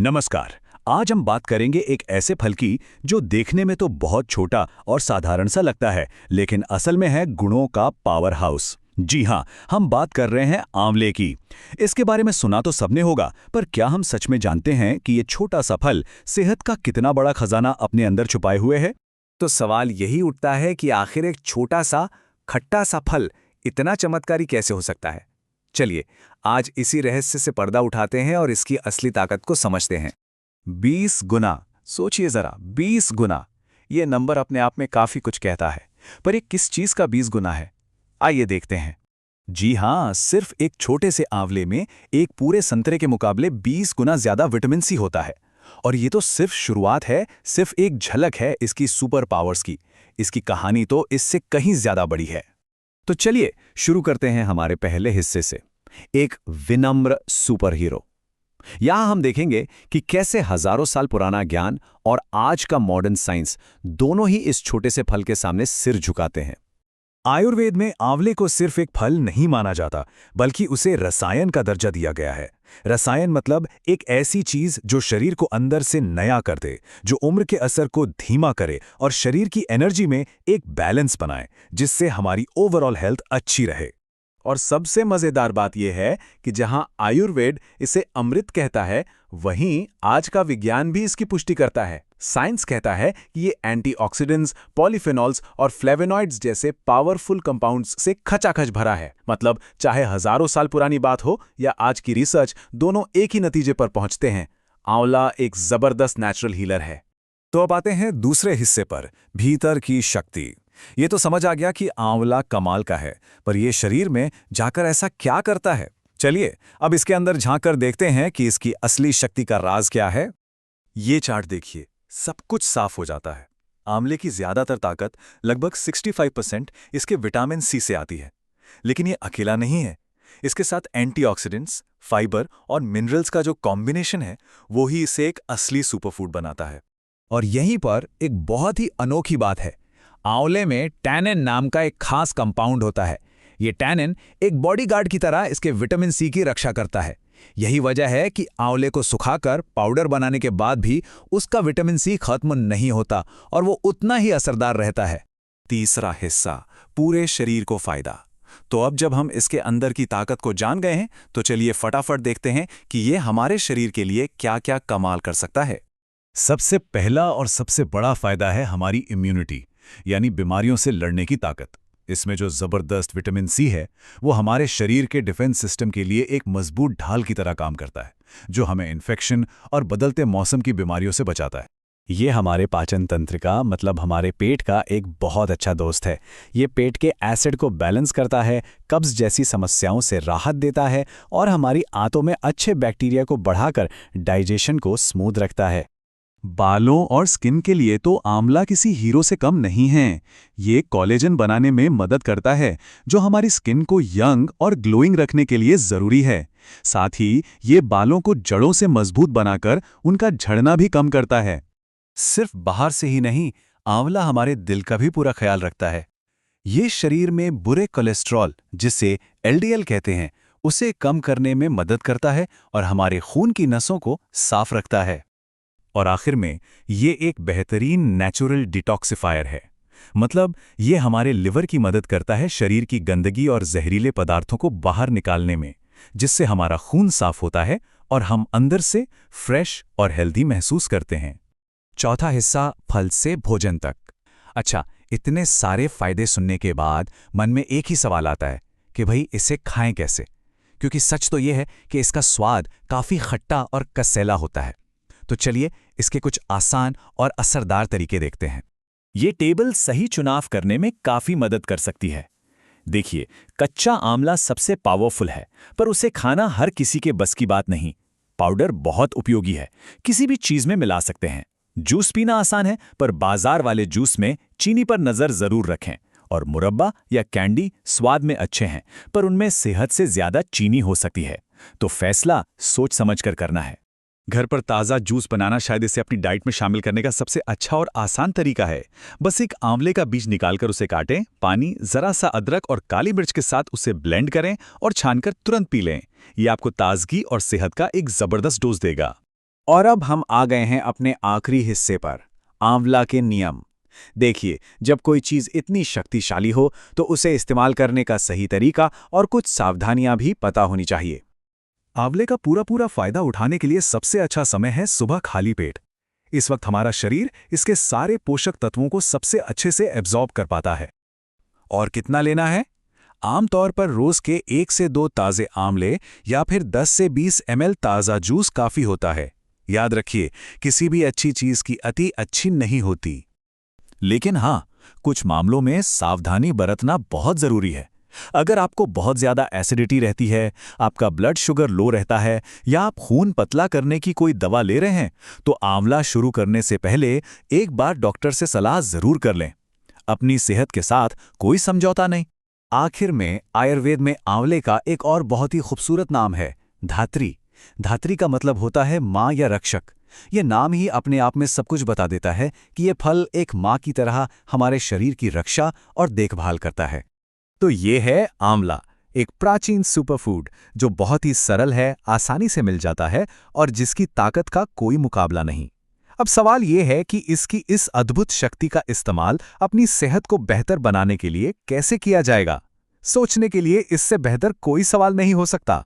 नमस्कार। आज हम बात करेंगे एक ऐसे फल की जो देखने में तो बहुत छोटा और साधारण सा लगता है, लेकिन असल में है गुणों का पावर हाउस। जी हाँ, हम बात कर रहे हैं आंवले की। इसके बारे में सुना तो सबने होगा, पर क्या हम सच में जानते हैं कि ये छोटा सा फल सेहत का कितना बड़ा खजाना अपने अंदर छुपाए हुए है? तो सवाल यही उठता है कि आखिर एक छोटा सा खट्टा सा फल इतना चमत्कारी कैसे हो सकता है। चलिए आज इसी रहस्य से पर्दा उठाते हैं और इसकी असली ताकत को समझते हैं। 20 गुना, सोचिए जरा, 20 गुना। ये नंबर अपने आप में काफी कुछ कहता है, पर ये किस चीज का 20 गुना है? आइए देखते हैं। जी हाँ, सिर्फ एक छोटे से आंवले में एक पूरे संतरे के मुकाबले 20 गुना ज्यादा विटामिन सी होता है। और ये तो सिर्फ शुरुआत है, सिर्फ एक झलक है इसकी सुपर पावर्स की। इसकी कहानी तो इससे कहीं ज्यादा बड़ी है। तो चलिए शुरू करते हैं हमारे पहले हिस्से से, एक विनम्र सुपर हीरो। यहां हम देखेंगे कि कैसे हजारों साल पुराना ज्ञान और आज का मॉडर्न साइंस दोनों ही इस छोटे से फल के सामने सिर झुकाते हैं। आयुर्वेद में आंवले को सिर्फ एक फल नहीं माना जाता, बल्कि उसे रसायन का दर्जा दिया गया है। रसायन मतलब एक ऐसी चीज जो शरीर को अंदर से नया कर दे, जो उम्र के असर को धीमा करे और शरीर की एनर्जी में एक बैलेंस बनाए, जिससे हमारी ओवरऑल हेल्थ अच्छी रहे। और सबसे मजेदार बात यह है कि जहां आयुर्वेद इसे अमृत कहता है, वहीं आज का विज्ञान भी इसकी पुष्टि करता है। साइंस कहता है कि ये एंटीऑक्सीडेंट्स, पॉलीफेनॉल्स और फ्लेवोनॉइड्स जैसे पावरफुल कंपाउंड्स से खचाखच भरा है। मतलब चाहे हजारों साल पुरानी बात हो या आज की रिसर्च, दोनों एक ही नतीजे पर पहुंचते हैं। आंवला एक जबरदस्त नेचुरल हीलर है। तो अब आते हैं दूसरे हिस्से पर, भीतर की शक्ति। ये तो समझ आ गया कि आंवला कमाल का है, पर ये शरीर में जाकर ऐसा क्या करता है? चलिए अब इसके अंदर झांक कर देखते हैं कि इसकी असली शक्ति का राज क्या है। ये चार्ट देखिए, सब कुछ साफ हो जाता है। आंवले की ज्यादातर ताकत, लगभग 65% इसके विटामिन सी से आती है। लेकिन ये अकेला नहीं है। इसके साथ एंटीऑक्सीडेंट्स, फाइबर और मिनरल्स का जो कॉम्बिनेशन है, वो ही इसे एक असली सुपरफूड बनाता है। और यहीं पर एक बहुत ही अनोखी बात है। आंवले में टैनिन नाम का एक खास कंपाउंड होता है। ये टैनिन एक बॉडीगार्ड की तरह इसके विटामिन सी की रक्षा करता है। यही वजह है कि आंवले को सुखाकर पाउडर बनाने के बाद भी उसका विटामिन सी खत्म नहीं होता और वो उतना ही असरदार रहता है। तीसरा हिस्सा, पूरे शरीर को फायदा। तो अब जब हम इसके अंदर की ताकत को जान गए हैं, तो चलिए फटाफट देखते हैं कि ये हमारे शरीर के लिए क्या-क्या कमाल कर सकता है। सबसे पहला और सबसे बड़ा फायदा है हमारी इम्यूनिटी, यानी बीमारियों से लड़ने की ताकत। इसमें जो जबरदस्त विटामिन सी है, वो हमारे शरीर के डिफेंस सिस्टम के लिए एक मजबूत ढाल की तरह काम करता है, जो हमें इन्फेक्शन और बदलते मौसम की बीमारियों से बचाता है। ये हमारे पाचन तंत्र का, मतलब हमारे पेट का एक बहुत अच्छा दोस्त है। ये पेट के एसिड को बैलेंस करता है, कब्ज जैसी समस्याओं से राहत देता है और हमारी आंतों में अच्छे बैक्टीरिया को बढ़ाकर डाइजेशन को स्मूथ रखता है। बालों और स्किन के लिए तो आंवला किसी हीरो से कम नहीं है। ये कोलेजन बनाने में मदद करता है, जो हमारी स्किन को यंग और ग्लोइंग रखने के लिए जरूरी है। साथ ही ये बालों को जड़ों से मजबूत बनाकर उनका झड़ना भी कम करता है। सिर्फ बाहर से ही नहीं, आंवला हमारे दिल का भी पूरा ख्याल रखता है। ये शरीर में बुरे कोलेस्ट्रॉल, जिसे एलडीएल कहते हैं, उसे कम करने में मदद करता है और हमारे खून की नसों को साफ रखता है। और आखिर में ये एक बेहतरीन नेचुरल डिटॉक्सिफायर है। मतलब ये हमारे लिवर की मदद करता है शरीर की गंदगी और जहरीले पदार्थों को बाहर निकालने में, जिससे हमारा खून साफ होता है और हम अंदर से फ्रेश और हेल्दी महसूस करते हैं। चौथा हिस्सा, फल से भोजन तक। अच्छा, इतने सारे फायदे सुनने के बाद मन में एक ही सवाल आता है कि भाई इसे खाएं कैसे? क्योंकि सच तो यह है कि इसका स्वाद काफी खट्टा और कसैला होता है। तो चलिए इसके कुछ आसान और असरदार तरीके देखते हैं। ये टेबल सही चुनाव करने में काफी मदद कर सकती है। देखिए, कच्चा आंवला सबसे पावरफुल है, पर उसे खाना हर किसी के बस की बात नहीं। पाउडर बहुत उपयोगी है, किसी भी चीज में मिला सकते हैं। जूस पीना आसान है, पर बाजार वाले जूस में चीनी पर नजर जरूर रखें। और मुरब्बा या कैंडी स्वाद में अच्छे हैं, पर उनमें सेहत से ज्यादा चीनी हो सकती है। तो फैसला सोच समझकर करना है। घर पर ताज़ा जूस बनाना शायद इसे अपनी डाइट में शामिल करने का सबसे अच्छा और आसान तरीका है। बस एक आंवले का बीज निकालकर उसे काटें, पानी, जरा सा अदरक और काली मिर्च के साथ उसे ब्लेंड करें और छानकर तुरंत पी लें। ये आपको ताजगी और सेहत का एक जबरदस्त डोज देगा। और अब हम आ गए हैं अपने आखिरी हिस्से पर, आंवला के नियम। देखिए, जब कोई चीज इतनी शक्तिशाली हो तो उसे इस्तेमाल करने का सही तरीका और कुछ सावधानियां भी पता होनी चाहिए। आंवले का पूरा फायदा उठाने के लिए सबसे अच्छा समय है सुबह खाली पेट। इस वक्त हमारा शरीर इसके सारे पोषक तत्वों को सबसे अच्छे से एब्जॉर्ब कर पाता है। और कितना लेना है? आमतौर पर रोज के 1 से 2 ताजे आंवले या फिर 10 से 20 ml ताज़ा जूस काफ़ी होता है। याद रखिए, किसी भी अच्छी चीज़ की अति अच्छी नहीं होती। लेकिन हाँ, कुछ मामलों में सावधानी बरतना बहुत ज़रूरी है। अगर आपको बहुत ज़्यादा एसिडिटी रहती है, आपका ब्लड शुगर लो रहता है या आप खून पतला करने की कोई दवा ले रहे हैं, तो आंवला शुरू करने से पहले एक बार डॉक्टर से सलाह ज़रूर कर लें। अपनी सेहत के साथ कोई समझौता नहीं। आखिर में आयुर्वेद में आंवले का एक और बहुत ही खूबसूरत नाम है, धात्री। धात्री का मतलब होता है माँ या रक्षक। ये नाम ही अपने आप में सब कुछ बता देता है कि ये फल एक माँ की तरह हमारे शरीर की रक्षा और देखभाल करता है। तो ये है आंवला, एक प्राचीन सुपरफूड जो बहुत ही सरल है, आसानी से मिल जाता है और जिसकी ताकत का कोई मुकाबला नहीं। अब सवाल ये है कि इसकी इस अद्भुत शक्ति का इस्तेमाल अपनी सेहत को बेहतर बनाने के लिए कैसे किया जाएगा। सोचने के लिए इससे बेहतर कोई सवाल नहीं हो सकता।